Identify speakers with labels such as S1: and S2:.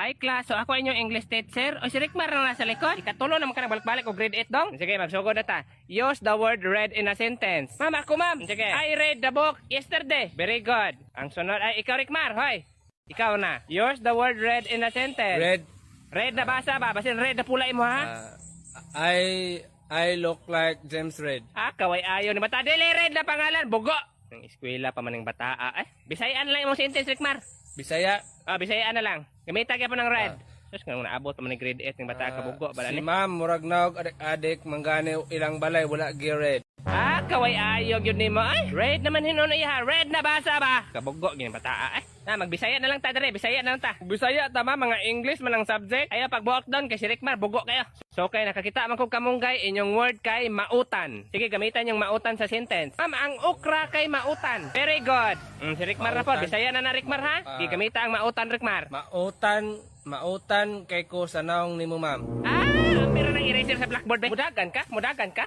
S1: Hi class, so ako inyong English teacher. O si Rickmar na nasa likod. Ikatulo naman ka nagbalik-balik o grade 8 dong. Sige, magsugod na ta. Use the word read in a sentence. Ma'am, ako ma'am. Sige. I read the book yesterday. Very good. Ang sunod ay ikaw Rickmar, hoy. Ikaw na. Use the word read in a sentence.
S2: Red.
S1: Red na basa ba? Basin red na pula mo ha?
S2: I look like James Red.
S1: Kaway ayo ni bata. Dili red na pangalan. Bugo. Ang eskwela pa man ng bata. Bisayaan lang yung sentence Rickmar.
S2: Bisaya.
S1: Bisayaan na lang. Gamita ka pa ng red. Sus, kung naabot pa man ng grade 8 ng bata kabugo.
S2: Si ma'am, murag naog adik manggani ilang balay, wala gi red.
S1: Kaway ayog yun ni mo. Ay, red naman hinuno iha. Red na basa ba? Kabugo, gini bata. Magbisaya na lang ta dere. Bisaya na lang ta. Bisaya tama, mga English man ang subject. Ayaw pagbuok doon kay si Rickmar, bugo kayo. So kay nakakita man kog kamunggay inyong word kay mautan. Sige, gamitan yung mautan sa sentence. Ma'am, ang okra kay mautan. Very good. Si Rickmar na po. Bisaya na Rickmar ha. Sige, gamita ang mautan Rickmar.
S2: Mautan kay ko sa naong nimo ma'am.
S1: Ang pira ng eraser sa blackboard ba? Mudagan ka? Mudagan ka?